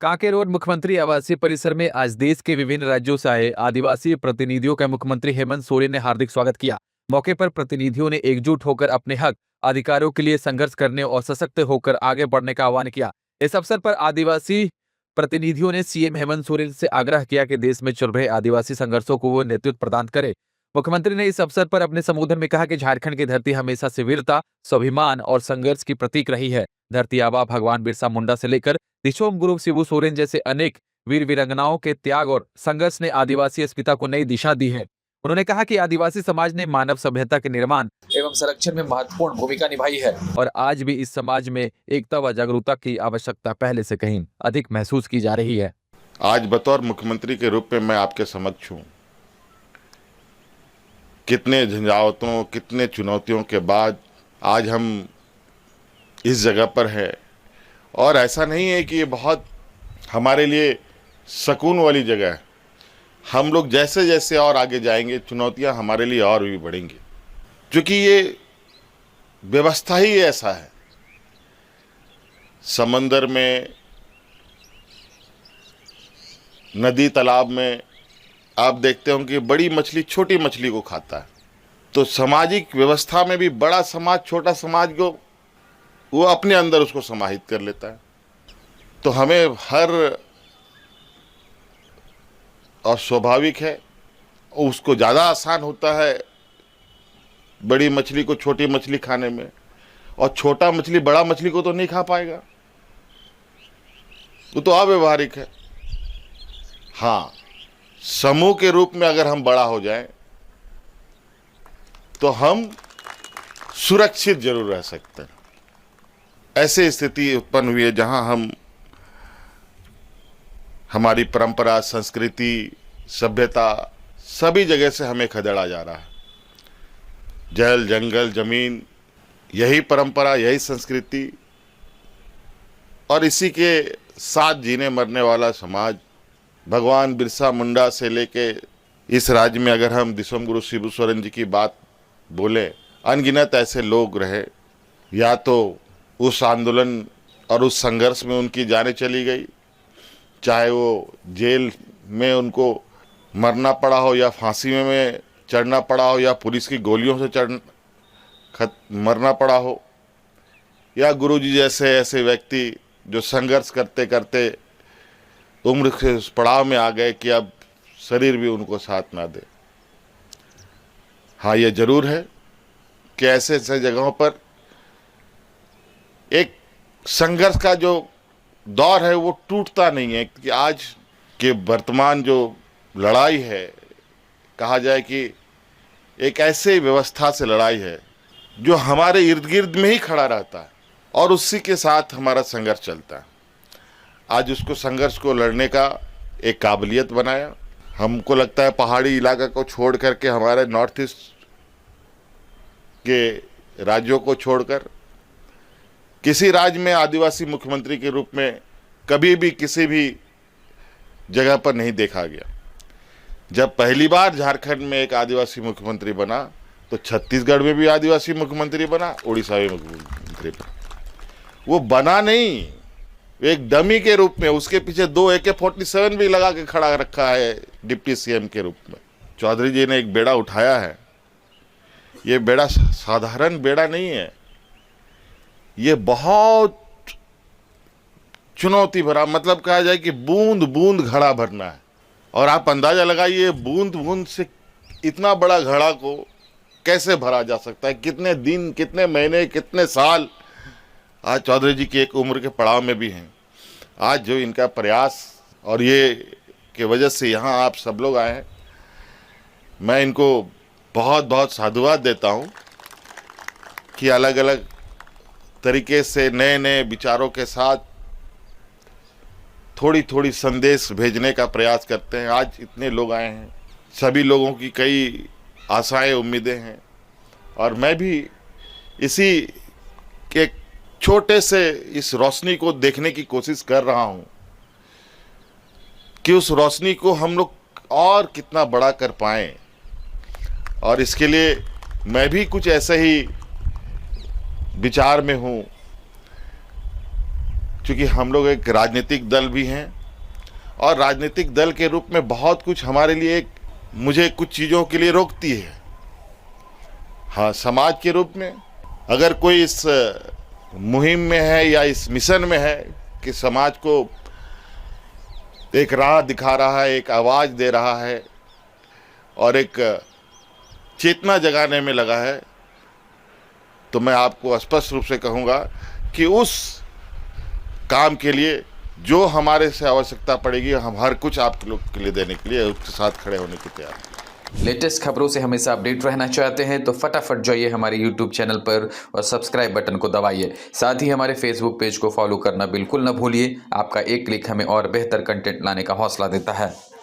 Kanke road मुख्यमंत्री आवासीय परिसर में आज देश के विभिन्न राज्यों से आए आदिवासी प्रतिनिधियों का मुख्यमंत्री हेमंत सोरेन ने हार्दिक स्वागत किया। मौके पर प्रतिनिधियों ने एकजुट होकर अपने हक अधिकारों के लिए संघर्ष करने और सशक्त होकर आगे बढ़ने का आह्वान किया। इस अवसर पर आदिवासी प्रतिनिधियों ने सीएम हेमंत सोरेन से आग्रह किया कि देश में चल रहे आदिवासी संघर्षों को वो नेतृत्व प्रदान करे। मुख्यमंत्री ने इस अवसर पर अपने संबोधन में कहा कि झारखंड की धरती हमेशा से वीरता, स्वाभिमान और संघर्ष की प्रतीक रही है। धरती आबा भगवान बिरसा मुंडा से लेकर दिशोम गुरु शिबू सोरेन जैसे अनेक वीर वीरांगनाओं के त्याग और संघर्ष ने आदिवासी अस्मिता को नई दिशा दी है। उन्होंने कहा कि आदिवासी समाज ने मानव सभ्यता के निर्माण एवं संरक्षण में महत्वपूर्ण भूमिका निभाई है और आज भी इस समाज में एकता व जागरूकता की आवश्यकता पहले से कहीं अधिक महसूस की जा रही है। आज बतौर मुख्यमंत्री के रूप में मैं आपके समक्ष हूँ। कितने झंझावातों, कितने चुनौतियों के बाद आज हम इस जगह पर हैं और ऐसा नहीं है कि ये बहुत हमारे लिए सुकून वाली जगह है। हम लोग जैसे जैसे और आगे जाएंगे, चुनौतियां हमारे लिए और भी बढ़ेंगी, क्योंकि ये व्यवस्था ही ऐसा है। समंदर में, नदी तालाब में आप देखते हो कि बड़ी मछली छोटी मछली को खाता है, तो सामाजिक व्यवस्था में भी बड़ा समाज छोटा समाज को वो अपने अंदर उसको समाहित कर लेता है। तो हमें हर और स्वाभाविक है, उसको ज़्यादा आसान होता है बड़ी मछली को छोटी मछली खाने में, और छोटा मछली बड़ा मछली को तो नहीं खा पाएगा, वो तो अव्यवहारिक है। हाँ, समूह के रूप में अगर हम बड़ा हो जाएं तो हम सुरक्षित जरूर रह सकते हैं। ऐसी स्थिति उत्पन्न हुई है जहां हमारी परंपरा, संस्कृति, सभ्यता सभी जगह से हमें खदेड़ा जा रहा है। जल, जंगल, जमीन, यही परंपरा, यही संस्कृति और इसी के साथ जीने मरने वाला समाज। भगवान बिरसा मुंडा से लेके इस राज्य में अगर हम दिशोम गुरु शिबू सोरेन जी की बात बोले, अनगिनत ऐसे लोग रहे, या तो उस आंदोलन और उस संघर्ष में उनकी जानें चली गई, चाहे वो जेल में उनको मरना पड़ा हो या फांसी में चढ़ना पड़ा हो या पुलिस की गोलियों से मरना पड़ा हो, या गुरुजी जैसे ऐसे व्यक्ति जो संघर्ष करते करते उम्र के उस पड़ाव में आ गए कि अब शरीर भी उनको साथ ना दे। हाँ, ये जरूर है कि ऐसे ऐसे जगहों पर एक संघर्ष का जो दौर है वो टूटता नहीं है। कि आज के वर्तमान जो लड़ाई है, कहा जाए कि एक ऐसे व्यवस्था से लड़ाई है जो हमारे इर्द गिर्द में ही खड़ा रहता है और उसी के साथ हमारा संघर्ष चलता है। आज उसको संघर्ष को लड़ने का एक काबिलियत बनाया। हमको लगता है पहाड़ी इलाका को छोड़ करके, हमारे नॉर्थ ईस्ट के राज्यों को छोड़कर किसी राज्य में आदिवासी मुख्यमंत्री के रूप में कभी भी किसी भी जगह पर नहीं देखा गया। जब पहली बार झारखंड में एक आदिवासी मुख्यमंत्री बना तो छत्तीसगढ़ में भी आदिवासी मुख्यमंत्री बना, उड़ीसा में मुख्यमंत्री बना। वो बना नहीं, एक डमी के रूप में, उसके पीछे 2 AK-47 भी लगा के खड़ा रखा है डिप्टी सीएम के रूप में। चौधरी जी ने एक बेड़ा उठाया है। ये बेड़ा साधारण बेड़ा नहीं है, ये बहुत चुनौती भरा, मतलब कहा जाए कि बूंद बूंद घड़ा भरना है। और आप अंदाजा लगाइए बूंद बूंद से इतना बड़ा घड़ा को कैसे भरा जा सकता है, कितने दिन, कितने महीने, कितने साल आज चौधरी जी की एक उम्र के पड़ाव में भी हैं। आज जो इनका प्रयास और ये के वजह से यहाँ आप सब लोग आए हैं, मैं इनको बहुत बहुत साधुवाद देता हूँ कि अलग अलग तरीके से नए नए विचारों के साथ थोड़ी थोड़ी संदेश भेजने का प्रयास करते हैं। आज इतने लोग आए हैं, सभी लोगों की कई आशाएं, उम्मीदें हैं, और मैं भी इसी के छोटे से इस रोशनी को देखने की कोशिश कर रहा हूं कि उस रोशनी को हम लोग और कितना बड़ा कर पाएं। और इसके लिए मैं भी कुछ ऐसे ही विचार में हूं क्योंकि हम लोग एक राजनीतिक दल भी हैं और राजनीतिक दल के रूप में बहुत कुछ हमारे लिए मुझे कुछ चीज़ों के लिए रोकती है। हाँ, समाज के रूप में अगर कोई इस मुहिम में है या इस मिशन में है कि समाज को एक राह दिखा रहा है, एक आवाज़ दे रहा है और एक चेतना जगाने में लगा है, तो मैं आपको स्पष्ट रूप से कहूँगा कि उस काम के लिए जो हमारे से आवश्यकता पड़ेगी हम हर कुछ आप लोग के लिए देने के लिए उसके साथ खड़े होने को तैयार हैं। लेटेस्ट खबरों से हमेशा अपडेट रहना चाहते हैं तो फटाफट जाइए हमारे यूट्यूब चैनल पर और सब्सक्राइब बटन को दबाइए। साथ ही हमारे फेसबुक पेज को फॉलो करना बिल्कुल न भूलिए। आपका एक क्लिक हमें और बेहतर कंटेंट लाने का हौसला देता है।